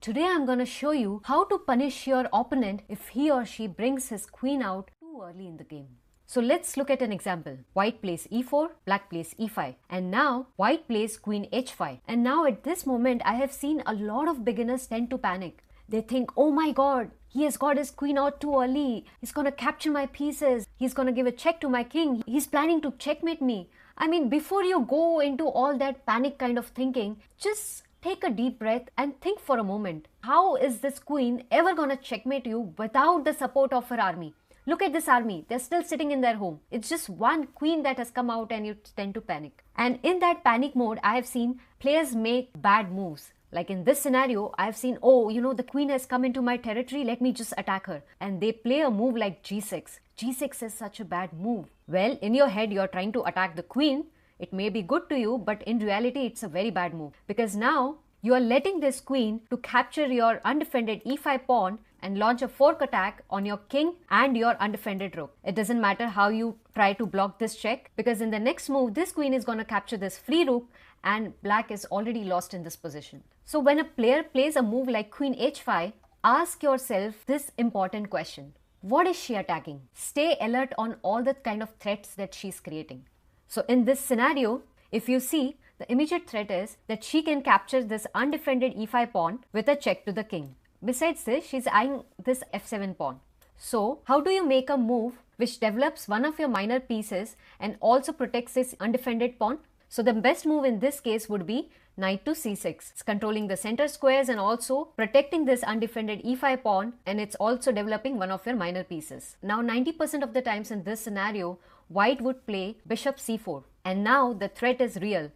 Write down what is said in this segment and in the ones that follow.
Today I'm going to show you how to punish your opponent if he or she brings his queen out too early in the game. So let's look at an example. White plays e4, black plays e5, and now white plays queen h5. And now at this moment I have seen a lot of beginners tend to panic. They think, oh my god, he has got his queen out too early. He's going to capture my pieces. He's going to give a check to my king. He's planning to checkmate me. I mean, before you go into all that panic kind of thinking, just take a deep breath and think for a moment. How is this queen ever going to checkmate you without the support of her army? Look at this army. They're still sitting in their home. It's just one queen that has come out and you tend to panic. And in that panic mode, I have seen players make bad moves. Like in this scenario, I've seen, the queen has come into my territory, let me just attack her. And they play a move like g6. G6 is such a bad move. Well, in your head, you're trying to attack the queen. It may be good to you, but in reality, it's a very bad move. Because now, you are letting this queen to capture your undefended e5 pawn and launch a fork attack on your king and your undefended rook. It doesn't matter how you try to block this check, because in the next move, this queen is going to capture this free rook and black is already lost in this position. So when a player plays a move like queen h5, ask yourself this important question. What is she attacking? Stay alert on all the kind of threats that she's creating. So in this scenario, if you see, the immediate threat is that she can capture this undefended e5 pawn with a check to the king. Besides this, she's eyeing this f7 pawn. So how do you make a move which develops one of your minor pieces and also protects this undefended pawn? So the best move in this case would be knight to c6. It's controlling the center squares and also protecting this undefended e5 pawn, and it's also developing one of your minor pieces. Now 90% of the times in this scenario, white would play bishop c4. And now the threat is real,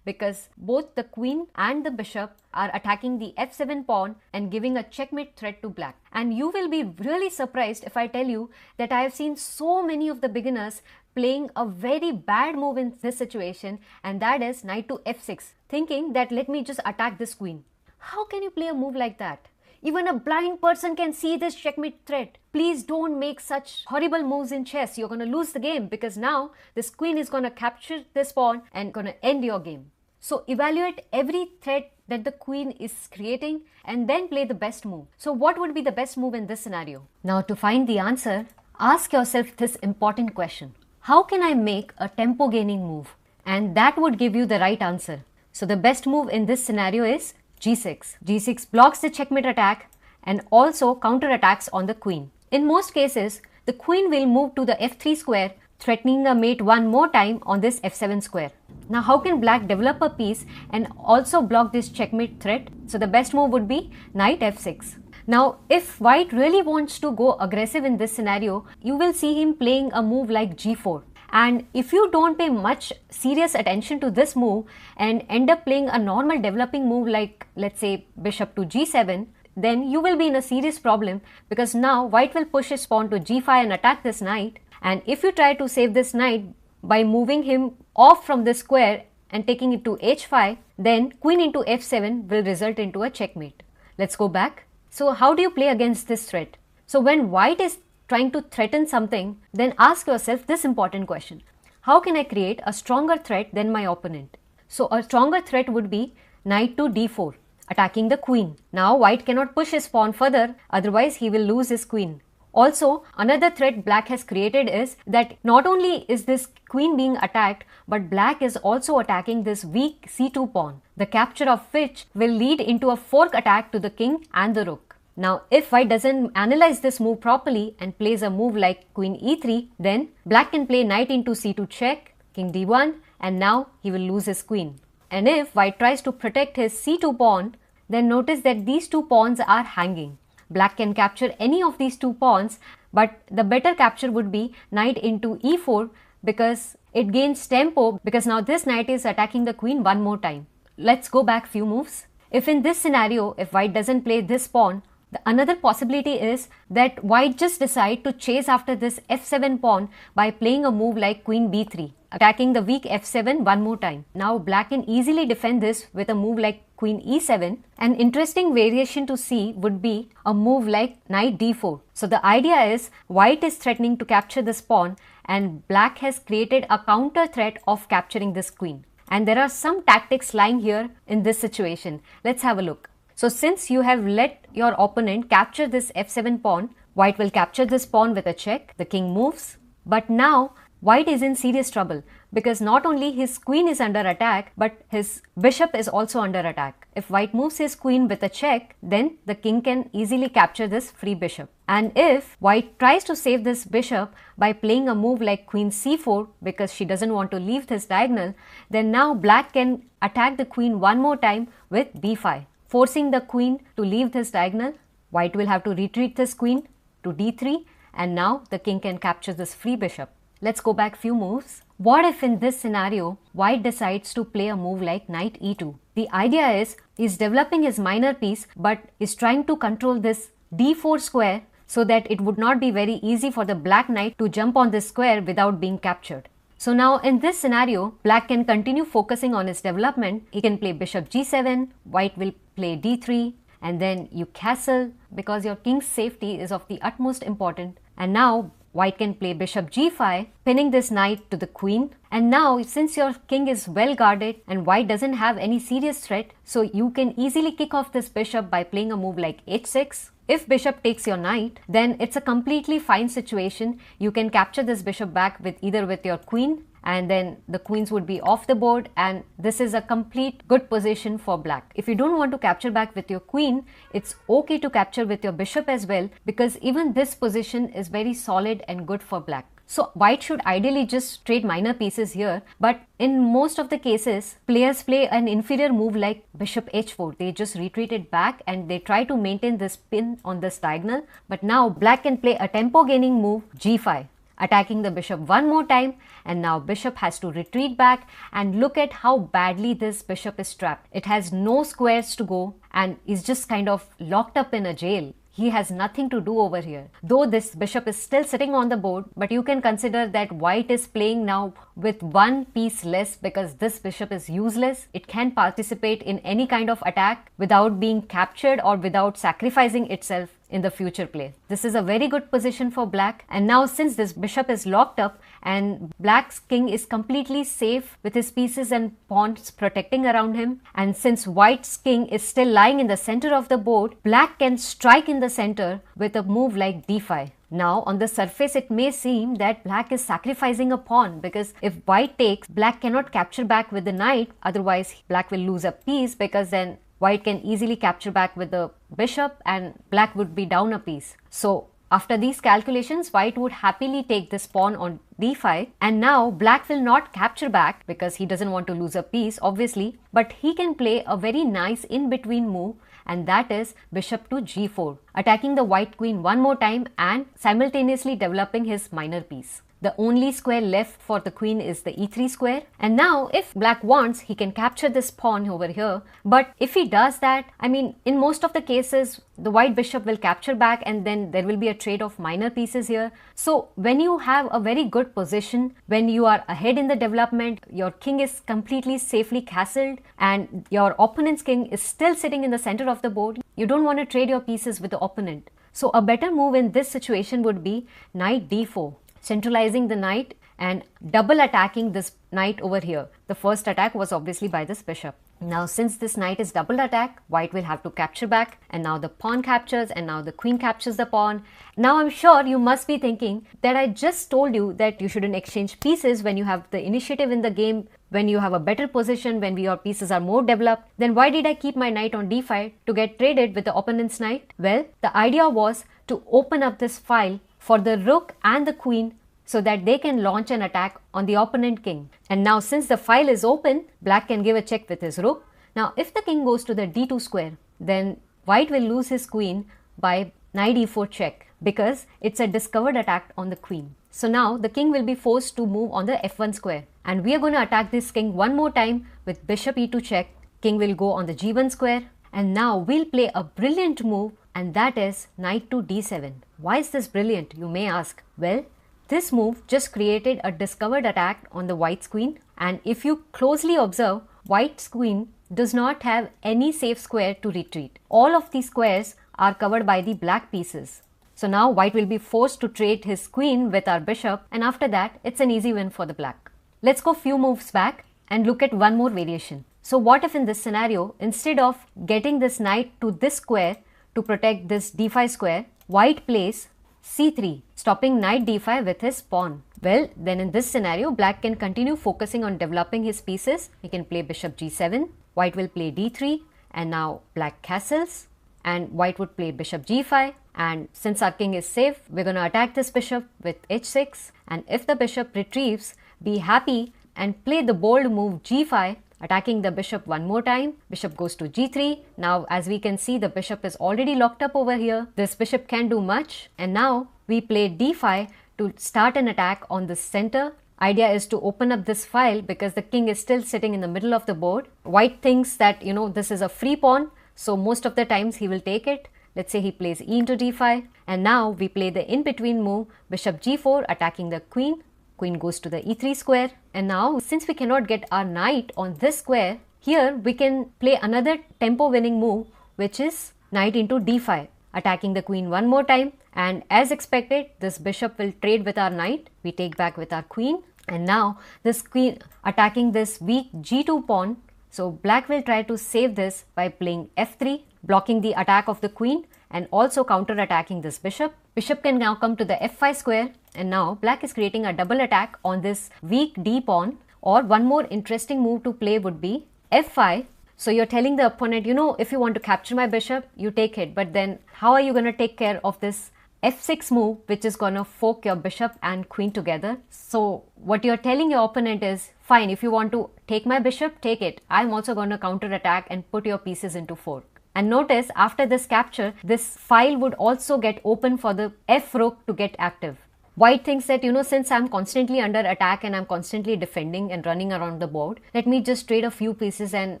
because both the queen and the bishop are attacking the f7 pawn and giving a checkmate threat to black. And you will be really surprised if I tell you that I have seen so many of the beginners playing a very bad move in this situation, and that is knight to f6, thinking that let me just attack this queen. How can you play a move like that? Even a blind person can see this checkmate threat. Please don't make such horrible moves in chess. You're going to lose the game, because now this queen is going to capture this pawn and going to end your game. So evaluate every threat that the queen is creating and then play the best move. So what would be the best move in this scenario? Now to find the answer, ask yourself this important question. How can I make a tempo gaining move? And that would give you the right answer. So the best move in this scenario is g6. g6 blocks the checkmate attack and also counter attacks on the queen. In most cases, the queen will move to the f3 square, threatening a mate one more time on this f7 square. Now how can black develop a piece and also block this checkmate threat? So the best move would be knight f6. Now if white really wants to go aggressive in this scenario, you will see him playing a move like g4. And if you don't pay much serious attention to this move and end up playing a normal developing move like, let's say, bishop to g7, then you will be in a serious problem, because now white will push his pawn to g5 and attack this knight. And if you try to save this knight by moving him off from this square and taking it to h5, then queen into f7 will result into a checkmate. Let's go back. So how do you play against this threat? So when white is trying to threaten something, then ask yourself this important question. How can I create a stronger threat than my opponent? So a stronger threat would be knight to d4, attacking the queen. Now white cannot push his pawn further, otherwise he will lose his queen. Also, another threat black has created is that not only is this queen being attacked, but black is also attacking this weak c2 pawn, the capture of which will lead into a fork attack to the king and the rook. Now, if white doesn't analyze this move properly and plays a move like queen e3, then black can play knight into c2 check, king d1, and now he will lose his queen. And if white tries to protect his c2 pawn, then notice that these two pawns are hanging. Black can capture any of these two pawns, but the better capture would be knight into e4, because it gains tempo, because now this knight is attacking the queen one more time. Let's go back few moves. If in this scenario, if white doesn't play this pawn, another possibility is that white just decide to chase after this f7 pawn by playing a move like queen b3, attacking the weak f7 one more time. Now black can easily defend this with a move like queen e7. An interesting variation to see would be a move like knight d4. So the idea is white is threatening to capture this pawn and black has created a counter threat of capturing this queen. And there are some tactics lying here in this situation. Let's have a look. So since you have let your opponent capture this f7 pawn, white will capture this pawn with a check. The king moves. But now white is in serious trouble because not only his queen is under attack, but his bishop is also under attack. If white moves his queen with a check, then the king can easily capture this free bishop. And if white tries to save this bishop by playing a move like queen c4 because she doesn't want to leave this diagonal, then now black can attack the queen one more time with b5, forcing the queen to leave this diagonal. White will have to retreat this queen to d3, and now the king can capture this free bishop. Let's go back few moves. What if in this scenario, white decides to play a move like knight e2? The idea is he's developing his minor piece but is trying to control this d4 square so that it would not be very easy for the black knight to jump on this square without being captured. So now in this scenario, black can continue focusing on his development. He can play bishop g7, white will play d3, and then you castle because your king's safety is of the utmost importance. And now white can play bishop g5, pinning this knight to the queen. And now since your king is well guarded and white doesn't have any serious threat, so you can easily kick off this bishop by playing a move like h6. If bishop takes your knight, then it's a completely fine situation. You can capture this bishop back with either with your queen, and then the queens would be off the board, and this is a complete good position for black. If you don't want to capture back with your queen, it's okay to capture with your bishop as well, because even this position is very solid and good for black. So white should ideally just trade minor pieces here, but in most of the cases, players play an inferior move like bishop h4. They just retreat it back and they try to maintain this pin on this diagonal. But now black can play a tempo gaining move g5, attacking the bishop one more time, and now bishop has to retreat back, and look at how badly this bishop is trapped. It has no squares to go and is just kind of locked up in a jail. He has nothing to do over here. Though this bishop is still sitting on the board, but you can consider that white is playing now with one piece less because this bishop is useless. It can participate in any kind of attack without being captured or without sacrificing itself in the future play. This is a very good position for black, and now since this bishop is locked up and black's king is completely safe with his pieces and pawns protecting around him, and since white's king is still lying in the center of the board, black can strike in the center with a move like d5. Now on the surface it may seem that black is sacrificing a pawn, because if white takes, black cannot capture back with the knight, otherwise black will lose a piece, because then white can easily capture back with the bishop and black would be down a piece. So after these calculations, white would happily take this pawn on d5, and now black will not capture back because he doesn't want to lose a piece obviously, but he can play a very nice in-between move, and that is bishop to g4, attacking the white queen one more time and simultaneously developing his minor piece. The only square left for the queen is the e3 square, and now if black wants, he can capture this pawn over here. But if he does that, I mean, in most of the cases the white bishop will capture back and then there will be a trade of minor pieces here. So when you have a very good position, when you are ahead in the development, your king is completely safely castled and your opponent's king is still sitting in the center of the board, you don't want to trade your pieces with the opponent. So a better move in this situation would be knight d4, centralizing the knight and double attacking this knight over here. The first attack was obviously by this bishop. Now since this knight is double attack, white will have to capture back, and now the pawn captures and now the queen captures the pawn. Now I'm sure you must be thinking that I just told you that you shouldn't exchange pieces when you have the initiative in the game, when you have a better position, when your pieces are more developed. Then why did I keep my knight on d5 to get traded with the opponent's knight? Well, the idea was to open up this file for the rook and the queen so that they can launch an attack on the opponent king. And now since the file is open, black can give a check with his rook. Now if the king goes to the d2 square, then white will lose his queen by knight e4 check, because it's a discovered attack on the queen. So now the king will be forced to move on the f1 square, and we are going to attack this king one more time with bishop e2 check. King will go on the g1 square, and now we'll play a brilliant move, and that is knight to d7. Why is this brilliant, you may ask? Well, this move just created a discovered attack on the white's queen, and if you closely observe, white's queen does not have any safe square to retreat. All of these squares are covered by the black pieces. So now white will be forced to trade his queen with our bishop, and after that it's an easy win for the black. Let's go few moves back and look at one more variation. So what if in this scenario, instead of getting this knight to this square to protect this d5 square, white plays c3, stopping knight d5 with his pawn? Well, then in this scenario, black can continue focusing on developing his pieces. He can play bishop g7, white will play d3, and now black castles, and white would play bishop g5. And since our king is safe, we're going to attack this bishop with h6. And if the bishop retrieves, be happy and play the bold move g5, attacking the bishop one more time. Bishop goes to g3. Now, as we can see, the bishop is already locked up over here. This bishop can't do much. And now we play d5 to start an attack on the center. Idea is to open up this file because the king is still sitting in the middle of the board. White thinks that, this is a free pawn. So most of the times he will take it. Let's say he plays e into d5, and now we play the in-between move, bishop g4, attacking the queen. Queen goes to the e3 square, and now since we cannot get our knight on this square, here we can play another tempo-winning move, which is knight into d5, attacking the queen one more time. And as expected, this bishop will trade with our knight. We take back with our queen, and now this queen attacking this weak g2 pawn. So black will try to save this by playing f3, blocking the attack of the queen and also counter-attacking this bishop. Bishop can now come to the f5 square, and now black is creating a double attack on this weak d pawn. Or one more interesting move to play would be f5. So you're telling the opponent, if you want to capture my bishop, you take it. But then how are you going to take care of this f6 move, which is going to fork your bishop and queen together? So what you're telling your opponent is, fine, if you want to take my bishop, take it. I'm also going to counter-attack and put your pieces into fork. And notice, after this capture, this file would also get open for the f rook to get active. White thinks that, since I'm constantly under attack and I'm constantly defending and running around the board, let me just trade a few pieces and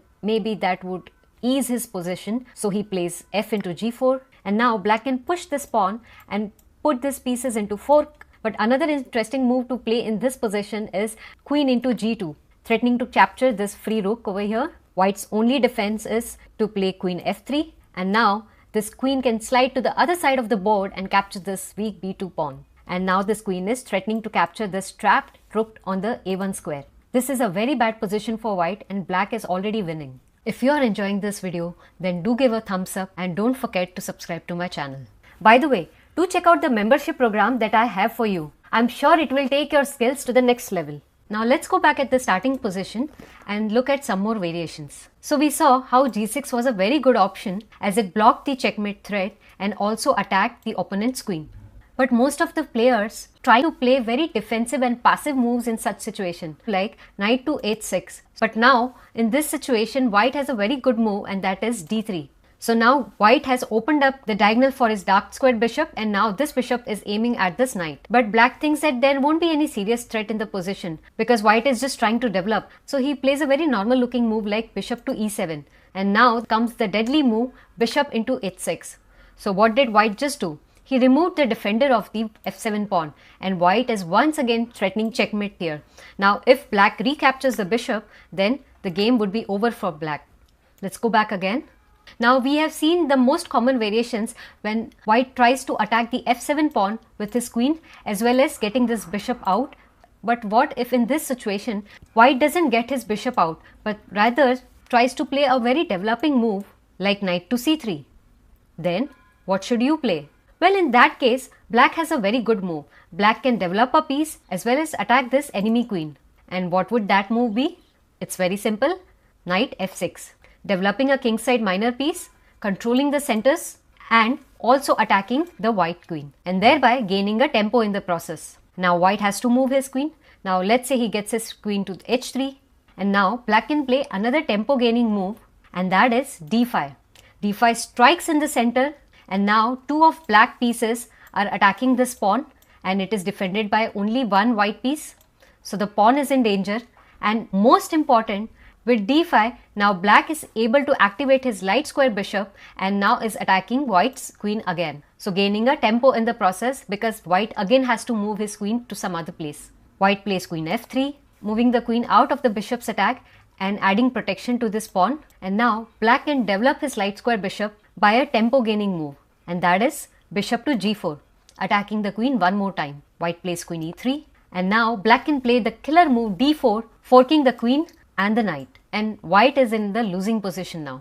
maybe that would ease his position. So he plays f into g4, and now black can push this pawn and put these pieces into fork. But another interesting move to play in this position is queen into g2, threatening to capture this free rook over here. White's only defense is to play queen f3, and now this queen can slide to the other side of the board and capture this weak b2 pawn. And now this queen is threatening to capture this trapped rook on the a1 square. This is a very bad position for white, and black is already winning. If you are enjoying this video, then do give a thumbs up and don't forget to subscribe to my channel. By the way, do check out the membership program that I have for you. I'm sure it will take your skills to the next level. Now let's go back at the starting position and look at some more variations. So we saw how g6 was a very good option as it blocked the checkmate threat and also attacked the opponent's queen. But most of the players try to play very defensive and passive moves in such situation, like knight to h6. But now in this situation, white has a very good move, and that is d3. So now white has opened up the diagonal for his dark squared bishop, and now this bishop is aiming at this knight. But black thinks that there won't be any serious threat in the position because white is just trying to develop. So he plays a very normal looking move like bishop to e7. And now comes the deadly move, bishop into h6. So what did white just do? He removed the defender of the f7 pawn, and white is once again threatening checkmate here. Now if black recaptures the bishop, then the game would be over for black. Let's go back again. Now we have seen the most common variations when white tries to attack the f7 pawn with his queen as well as getting this bishop out. But what if in this situation white doesn't get his bishop out but rather tries to play a very developing move like knight to c3? Then what should you play? Well, in that case, black has a very good move. Black can develop a piece as well as attack this enemy queen. And what would that move be? It's very simple. Knight f6. Developing a kingside minor piece, controlling the centers, and also attacking the white queen, and thereby gaining a tempo in the process. Now white has to move his queen. Now let's say he gets his queen to h3, and now black can play another tempo gaining move, and that is d5. d5 strikes in the center, and now two of black pieces are attacking this pawn, and it is defended by only one white piece. So the pawn is in danger, and most important, with d5, now black is able to activate his light square bishop and now is attacking white's queen again. So gaining a tempo in the process because white again has to move his queen to some other place. White plays queen f3, moving the queen out of the bishop's attack and adding protection to this pawn. And now black can develop his light square bishop by a tempo gaining move, and that is bishop to g4, attacking the queen one more time. White plays queen e3, and now black can play the killer move d4, forking the queen and the knight. and white is in the losing position now.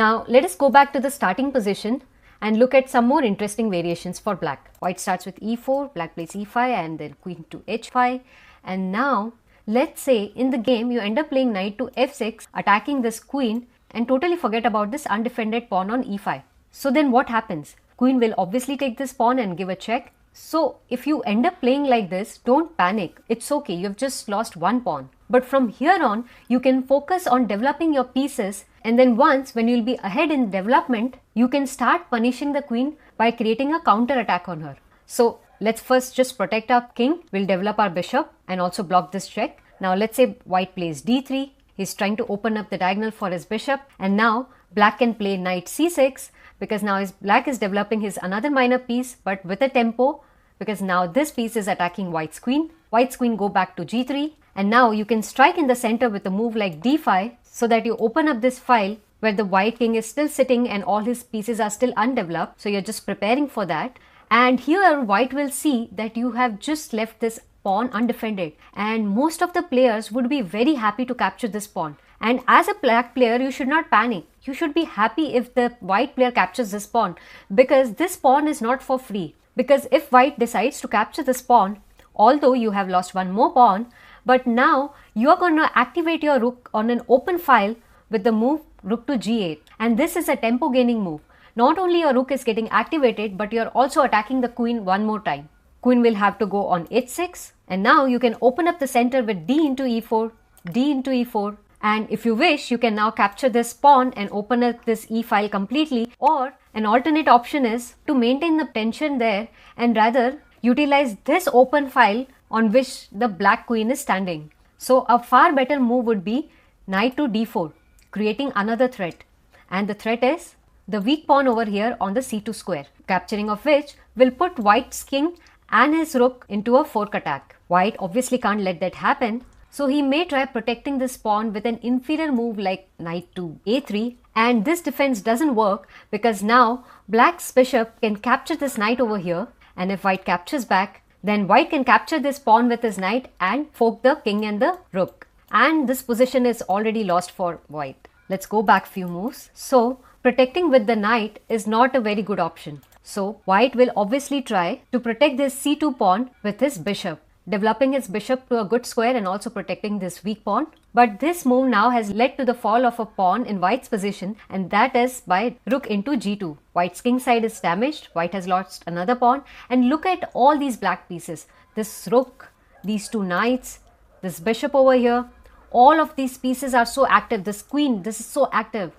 Now let us go back to the starting position and look at some more interesting variations for black. White starts with e4, black plays e5 and then queen to h5. And now let's say in the game you end up playing knight to f6, attacking this queen, and totally forget about this undefended pawn on e5. So then what happens? Queen will obviously take this pawn and give a check. So if you end up playing like this, don't panic. It's okay, you've just lost one pawn. But from here on, you can focus on developing your pieces, and then once when you'll be ahead in development, you can start punishing the queen by creating a counter attack on her. So let's first just protect our king. We'll develop our bishop and also block this check. Now let's say white plays d3. He's trying to open up the diagonal for his bishop, and now black can play knight c6 because now black is developing his another minor piece but with a tempo, because now this piece is attacking white's queen. White's queen go back to g3, and now you can strike in the center with a move like d5 so that you open up this file where the white king is still sitting and all his pieces are still undeveloped. So you're just preparing for that. And here white will see that you have just left this pawn undefended, and most of the players would be very happy to capture this pawn. And as a black player, you should not panic. You should be happy if the white player captures this pawn, because this pawn is not for free. Because if white decides to capture this pawn, although you have lost one more pawn, but now you are going to activate your rook on an open file with the move rook to g8, and this is a tempo gaining move. Not only your rook is getting activated, but you are also attacking the queen one more time. Queen will have to go on h6, and now you can open up the center with d into e4, d into e4, and if you wish, you can now capture this pawn and open up this e file completely. Or an alternate option is to maintain the tension there and rather utilize this open file on which the black queen is standing. So a far better move would be knight to d4, creating another threat, and the threat is the weak pawn over here on the c2 square, capturing of which will put white's king and his rook into a fork attack. White obviously can't let that happen, so he may try protecting this pawn with an inferior move like knight to a3, and this defense doesn't work because now black's bishop can capture this knight over here, and if white captures back, then white can capture this pawn with his knight and fork the king and the rook, and this position is already lost for white. Let's go back few moves. So protecting with the knight is not a very good option. So white will obviously try to protect this c2 pawn with his bishop, developing his bishop to a good square and also protecting this weak pawn. But this move now has led to the fall of a pawn in white's position, and that is by rook into g2. White's king side is damaged, white has lost another pawn, and look at all these black pieces. This rook, these two knights, this bishop over here, all of these pieces are so active. This queen, this is so active.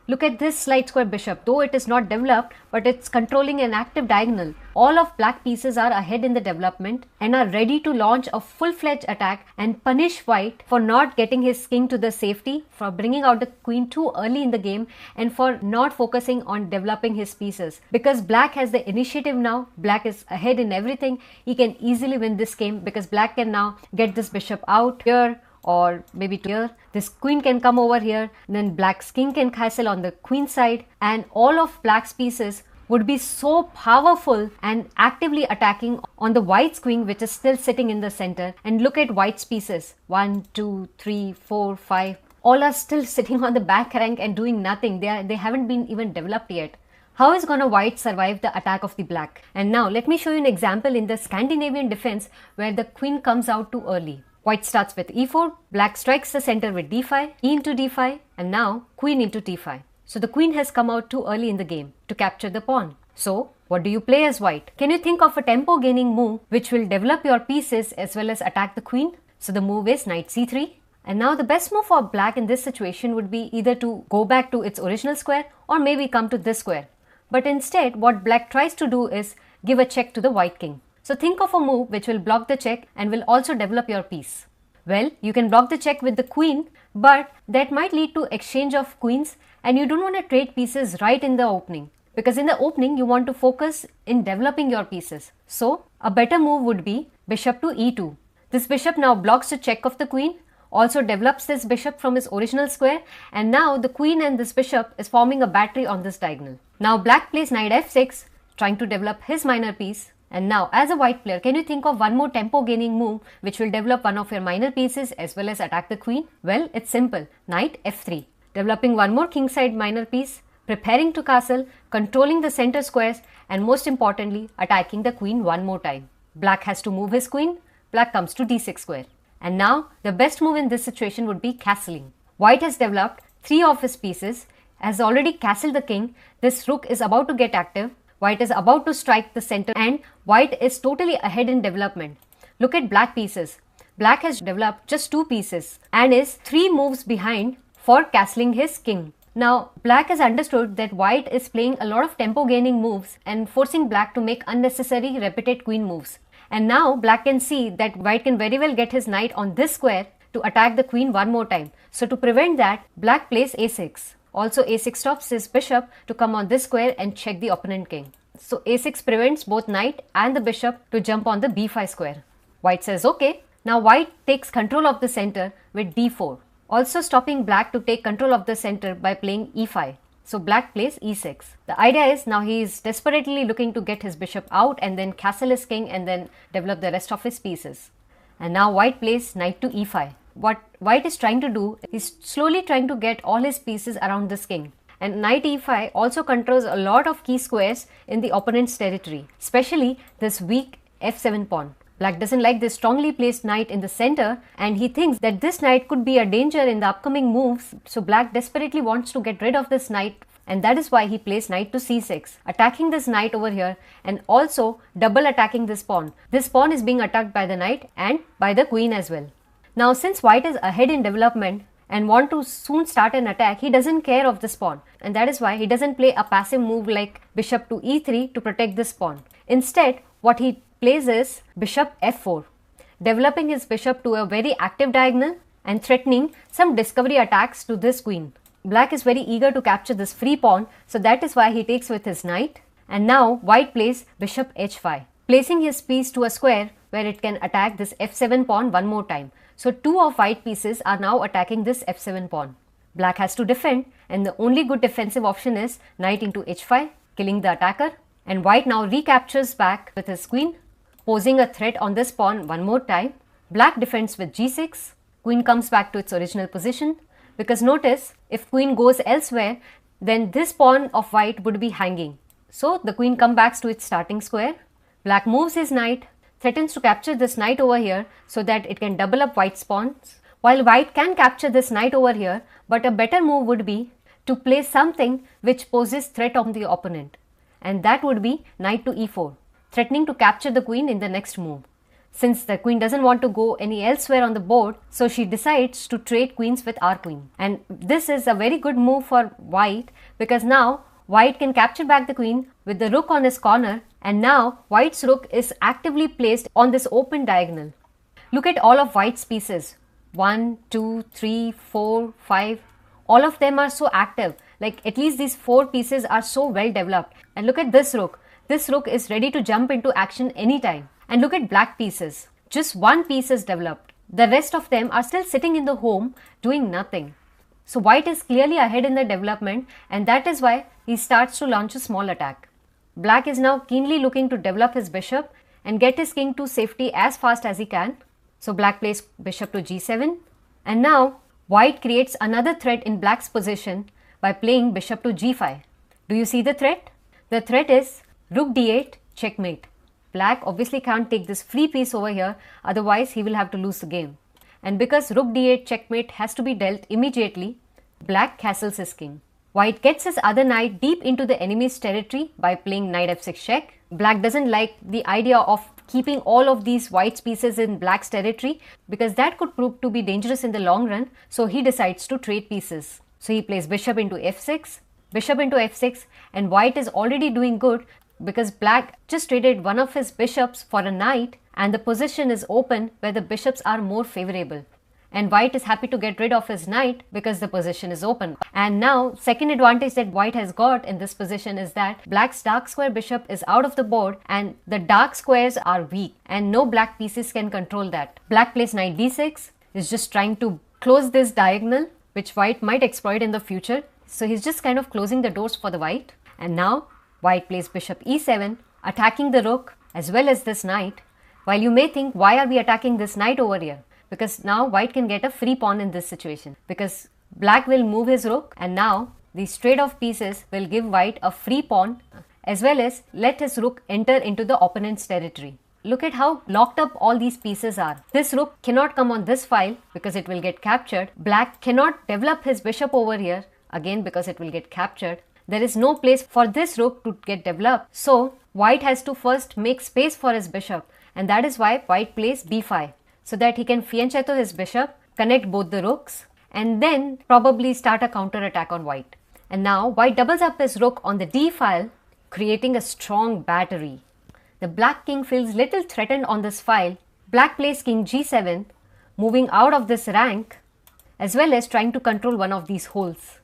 Look at this slight square bishop, though it is not developed, but it's controlling an active diagonal. All of black pieces are ahead in the development and are ready to launch a full-fledged attack and punish white for not getting his king to the safety, for bringing out the queen too early in the game, and for not focusing on developing his pieces. Because black has the initiative now, black is ahead in everything, he can easily win this game because black can now get this bishop out here, or maybe to here. This queen can come over here, then black's king can castle on the queen side, and all of black's pieces would be so powerful and actively attacking on the white's queen, which is still sitting in the center. And look at white's pieces, 1, 2, 3, 4, 5, all are still sitting on the back rank and doing nothing. They haven't been even developed yet. How is gonna white survive the attack of the black? And now let me show you an example in the Scandinavian defense where the queen comes out too early. White starts with e4, black strikes the center with d5, e into d5, and now queen into t5. So the queen has come out too early in the game to capture the pawn. So what do you play as white? Can you think of a tempo gaining move which will develop your pieces as well as attack the queen? So the move is knight c3. And now the best move for black in this situation would be either to go back to its original square or maybe come to this square. But instead what black tries to do is give a check to the white king. So think of a move which will block the check and will also develop your piece. Well, you can block the check with the queen, but that might lead to exchange of queens, and you don't want to trade pieces right in the opening, because in the opening you want to focus in developing your pieces. So a better move would be bishop to e2. This bishop now blocks the check of the queen, also develops this bishop from his original square, and now the queen and this bishop is forming a battery on this diagonal. Now black plays knight f6, trying to develop his minor piece, And now, as a white player, can you think of one more tempo gaining move which will develop one of your minor pieces as well as attack the queen? Well, it's simple. Knight f3. Developing one more kingside minor piece, preparing to castle, controlling the center squares, and most importantly, attacking the queen one more time. Black has to move his queen. Black comes to d6 square. And now, the best move in this situation would be castling. White has developed 3 of his pieces, has already castled the king. This rook is about to get active. White is about to strike the center and white is totally ahead in development. Look at black pieces. Black has developed just 2 pieces and is 3 moves behind for castling his king. Now, black has understood that white is playing a lot of tempo gaining moves and forcing black to make unnecessary repeated queen moves. And now black can see that white can very well get his knight on this square to attack the queen one more time. So to prevent that, black plays a6. Also a6 stops his bishop to come on this square and check the opponent king. So a6 prevents both knight and the bishop to jump on the b5 square. White says okay. Now white takes control of the center with d4. Also stopping black to take control of the center by playing e5. So black plays e6. The idea is now he is desperately looking to get his bishop out and then castle his king and then develop the rest of his pieces. And now white plays knight to e5. What white is trying to do is slowly trying to get all his pieces around this king. And knight e5 also controls a lot of key squares in the opponent's territory, especially this weak f7 pawn. Black doesn't like this strongly placed knight in the center and he thinks that this knight could be a danger in the upcoming moves. So black desperately wants to get rid of this knight and that is why he plays knight to c6, attacking this knight over here and also double attacking this pawn. This pawn is being attacked by the knight and by the queen as well. Now since white is ahead in development and want to soon start an attack, he doesn't care of this pawn and that is why he doesn't play a passive move like bishop to e3 to protect this pawn. Instead, what he plays is bishop f4, developing his bishop to a very active diagonal and threatening some discovery attacks to this queen. Black is very eager to capture this free pawn, so that is why he takes with his knight. And now white plays bishop h5, placing his piece to a square where it can attack this f7 pawn one more time. So 2 of white pieces are now attacking this f7 pawn. Black has to defend and the only good defensive option is knight into h5, killing the attacker. And white now recaptures back with his queen, posing a threat on this pawn one more time. Black defends with g6. Queen comes back to its original position because notice if queen goes elsewhere then this pawn of white would be hanging. So the queen comes back to its starting square. Black moves his knight, threatens to capture this knight over here so that it can double up white's pawns. While white can capture this knight over here, but a better move would be to play something which poses threat on the opponent. And that would be knight to e4, threatening to capture the queen in the next move. Since the queen doesn't want to go any elsewhere on the board, so she decides to trade queens with our queen. And this is a very good move for white because now white can capture back the queen with the rook on his corner and now white's rook is actively placed on this open diagonal. Look at all of white's pieces. 1, 2, 3, 4, 5. All of them are so active. Like at least these 4 pieces are so well developed. And look at this rook. This rook is ready to jump into action anytime. And look at black pieces. Just 1 piece is developed. The rest of them are still sitting in the home doing nothing. So white is clearly ahead in the development and that is why he starts to launch a small attack. Black is now keenly looking to develop his bishop and get his king to safety as fast as he can. So black plays bishop to g7 and now white creates another threat in black's position by playing bishop to g5. Do you see the threat? The threat is rook d8 checkmate. Black obviously can't take this free piece over here, otherwise he will have to lose the game. And because rook d8 checkmate has to be dealt immediately, black castles his king. White gets his other knight deep into the enemy's territory by playing knight f6 check. Black doesn't like the idea of keeping all of these white's pieces in black's territory because that could prove to be dangerous in the long run, so he decides to trade pieces. So he plays bishop into f6, and white is already doing good because black just traded one of his bishops for a knight and the position is open where the bishops are more favorable. And white is happy to get rid of his knight because the position is open. And now second advantage that white has got in this position is that black's dark square bishop is out of the board and the dark squares are weak and no black pieces can control that. Black plays knight d6, is just trying to close this diagonal which white might exploit in the future. So he's just kind of closing the doors for the white. And now white plays bishop e7, attacking the rook as well as this knight. While you may think, why are we attacking this knight over here? Because now white can get a free pawn in this situation, because black will move his rook and now these trade off pieces will give white a free pawn as well as let his rook enter into the opponent's territory. Look at how locked up all these pieces are. This rook cannot come on this file because it will get captured. Black cannot develop his bishop over here again because it will get captured. There is no place for this rook to get developed. So white has to first make space for his bishop, and that is why white plays b5 so that he can fianchetto his bishop, connect both the rooks, and then probably start a counter attack on white. And now white doubles up his rook on the d file, creating a strong battery. The black king feels little threatened on this file. Black plays king g7, moving out of this rank as well as trying to control one of these holes.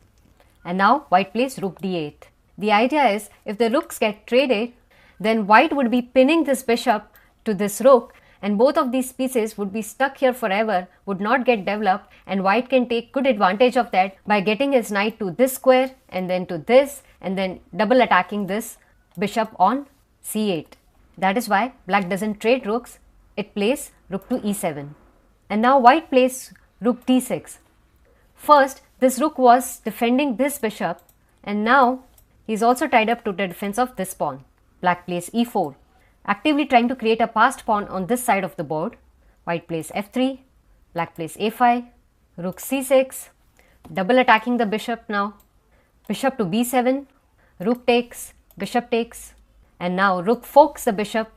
And now white plays rook d8. The idea is, if the rooks get traded, then white would be pinning this bishop to this rook and both of these pieces would be stuck here forever, would not get developed, and white can take good advantage of that by getting his knight to this square and then to this and then double attacking this bishop on c8. That is why black doesn't trade rooks, it plays rook to e7. And now white plays rook d6. First, this rook was defending this bishop and now he is also tied up to the defense of this pawn. Black plays e4, actively trying to create a passed pawn on this side of the board. White plays f3, black plays a5, rook c6, double attacking the bishop now. Bishop to b7, rook takes, bishop takes, and now rook forks the bishop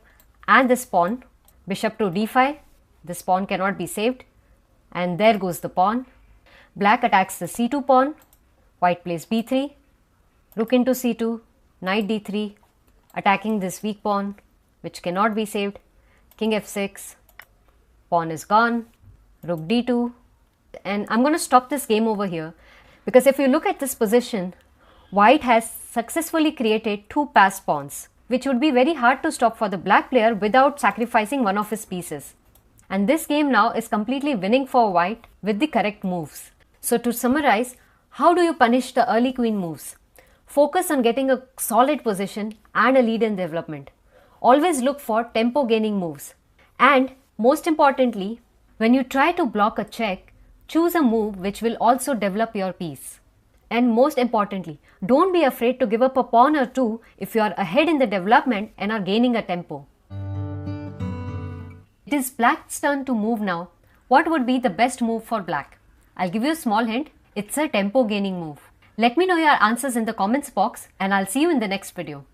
and this pawn. Bishop to d5, this pawn cannot be saved, and there goes the pawn. Black attacks the c2 pawn, white plays b3, rook into c2, knight d3, attacking this weak pawn which cannot be saved, king f6, pawn is gone, rook d2, and I'm going to stop this game over here because if you look at this position, white has successfully created two passed pawns, which would be very hard to stop for the black player without sacrificing one of his pieces. And this game now is completely winning for white with the correct moves. So to summarize, how do you punish the early queen moves? Focus on getting a solid position and a lead in development. Always look for tempo gaining moves. And most importantly, when you try to block a check, choose a move which will also develop your piece. And most importantly, don't be afraid to give up a pawn or two if you are ahead in the development and are gaining a tempo. It is black's turn to move now. What would be the best move for black? I'll give you a small hint. It's a tempo gaining move. Let me know your answers in the comments box and I'll see you in the next video.